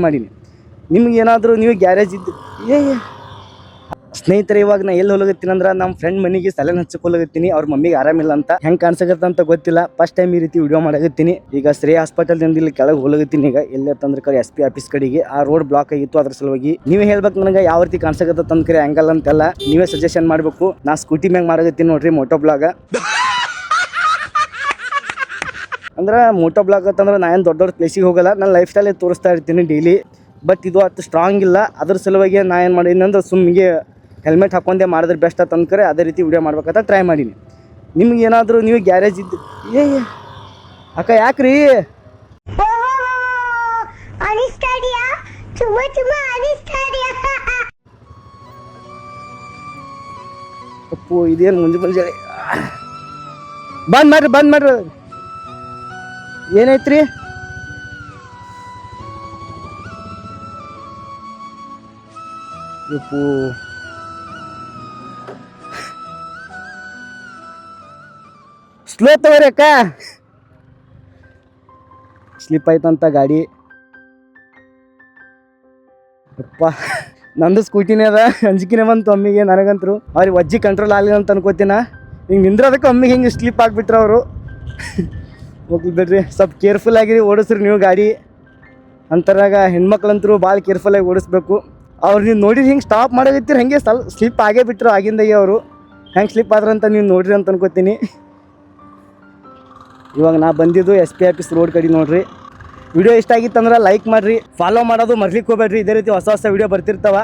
ಮಾಡೀನಿ. ನಿಮ್ಗೆ ಏನಾದರೂ ನೀವು ಗ್ಯಾರೇಜ್ ಇದ್ದು ಸ್ನೇಹಿತರೆ, ಇವಾಗ ನಾ ಎಲ್ಲಿ ಹೋಗತ್ತೀನಿ ಅಂದ್ರೆ ನಮ್ಮ ಫ್ರೆಂಡ್ ಮನೆಗೆ ಸಲನ್ ಹಚ್ಚಕ್ಕೆ ಹೋಗತ್ತೀನಿ. ಅವ್ರ ಮಮ್ಮಿಗೆ ಆರಾಮಿಲ್ಲ ಅಂತ. ಹೆಂಗೆ ಕಾಣಿಸಕತ್ತ ಅಂತ ಗೊತ್ತಿಲ್ಲ. ಫಸ್ಟ್ ಟೈಮ್ ಈ ರೀತಿ ವಿಡಿಯೋ ಮಾಡಕತ್ತೀನಿ. ಈಗ ಶ್ರೇಯ ಹಾಸ್ಪಿಟಲ್ದಿಂದ ಇಲ್ಲಿ ಕೆಳಗೆ ಹೋಗತ್ತೀನಿ. ಈಗ ಎಲ್ಲೇ ತಂದ್ರೆ ಕಡೆ SP ಆಫೀಸ್ ಕಡೆಗೆ ಆ ರೋಡ್ ಬ್ಲಾಕ್ ಆಗಿತ್ತು, ಅದ್ರ ಸಲುವಾಗಿ ನೀವೇ ಹೇಳ್ಬೇಕು ನನಗೆ ಯಾವ ರೀತಿ ಕಾಣಿಸಕತ್ತ ತಂದ್ಕರಿ ಆ್ಯಂಗಲ್ ಅಂತೆಲ್ಲ ನೀವೇ ಸಜೆಷನ್ ಮಾಡಬೇಕು. ನಾ ಸ್ಕೂಟಿ ಮ್ಯಾಗ ಮಾಡಕತ್ತೀನಿ ನೋಡ್ರಿ ಮೋಟೋ ಬ್ಲಾಗ್. ಅಂದ್ರೆ ಮೋಟೋ ಬ್ಲಾಗ್ ಅಂತಂದ್ರೆ ನಾ ಏನು ದೊಡ್ಡ ದೊಡ್ಡ ಪ್ಲೇಸಿಗೆ ಹೋಗಲ್ಲ, ನನ್ನ ಲೈಫ್ ಸ್ಟೈಲೇ ತೋರಿಸ್ತಾ ಇರ್ತೀನಿ ಡೈಲಿ. ಬಟ್ ಇದು ಅಷ್ಟು ಸ್ಟ್ರಾಂಗ್ ಇಲ್ಲ, ಅದ್ರ ಸಲುವಾಗಿ ನಾ ಏನು ಮಾಡೀನಿ ಅಂದ್ರೆ ಸುಮ್ಮಿಗೆ ಹೆಲ್ಮೆಟ್ ಹಾಕೊಂಡೆ ಮಾಡಿದ್ರೆ ಬೆಸ್ಟ್ ಅಂತ ಅಂದ್ಕರೆ ಅದೇ ರೀತಿ ವಿಡಿಯೋ ಮಾಡ್ಬೇಕಂತ ಟ್ರೈ ಮಾಡೀನಿ. ನಿಮ್ಗೆ ಏನಾದರೂ ನೀವು ಗ್ಯಾರೇಜ್ ಇದ್ದು ಅಕ್ಕ ಯಾಕ್ರಿ ಅಪ್ಪು ಇದೇನು ಮುಂಜಾನೆ ಬಂದ್ ಮಾಡ್ರಿ ಏನೈತ್ರಿ? ಅಪ್ಪು ಸ್ಲೋ ತಗೋರಿ ಅಕ್ಕ, ಸ್ಲಿಪ್ ಆಯ್ತಂತ ಗಾಡಿ. ಅಪ್ಪ ನಂದು ಸ್ಕೂಟಿನೇ ಅದ, ಅಂಜಿಕಿನೇ ಬಂತು ಅಮ್ಮಿಗೆ ನನಗಂತರು. ಅವ್ರಿಗೆ ವಜ್ಜಿ ಕಂಟ್ರೋಲ್ ಆಗಲಿ ಅಂತ ಅನ್ಕೋತೀನ. ಹಿಂಗೆ ನಿಂದ್ರೋದಕ್ಕೆ ಅಮ್ಮಿಗೆ ಹಿಂಗೆ ಸ್ಲಿಪ್ ಆಗಿಬಿಟ್ರೆ ಅವರು. ಹೋಗ್ಲಿ ಬಿಡ್ರಿ, ಸ್ವಲ್ಪ ಕೇರ್ಫುಲ್ ಆಗಿರಿ ಓಡಿಸ್ರಿ ನೀವು ಗಾಡಿ. ಅಂತರಾಗ ಹೆಣ್ಮಕ್ಳಂತರೂ ಭಾಳ ಕೇರ್ಫುಲ್ಲಾಗಿ ಓಡಿಸ್ಬೇಕು. ಅವ್ರು ನೀವು ನೋಡಿರಿ ಹಿಂಗೆ ಸ್ಟಾಪ್ ಮಾಡಕತ್ತೀರಿ, ಹಾಗೆ ಸ್ಲಿಪ್ ಆಗೇ ಬಿಟ್ಟರು ಆಗಿಂದಾಗೆ. ಅವರು ಹೆಂಗೆ ಸ್ಲಿಪ್ ಆದ್ರಂತ ನೀವು ನೋಡ್ರಿ ಅಂತ ಅನ್ಕೋತೀನಿ. ಇವಾಗ ನಾ ಬಂದಿದ್ದು SP ಆಫೀಸ್ ರೋಡ್ ಕಡೆ ನೋಡ್ರಿ. ವಿಡಿಯೋ ಇಷ್ಟ ಆಗಿತ್ತಂದ್ರೆ ಲೈಕ್ ಮಾಡಿರಿ, ಫಾಲೋ ಮಾಡೋದು ಮರ್ಲಿಕ್ಕೆ ಹೋಗ್ಬೇಡ್ರಿ. ಇದೇ ರೀತಿ ಹೊಸ ವಿಡಿಯೋ ಬರ್ತಿರ್ತಾವ.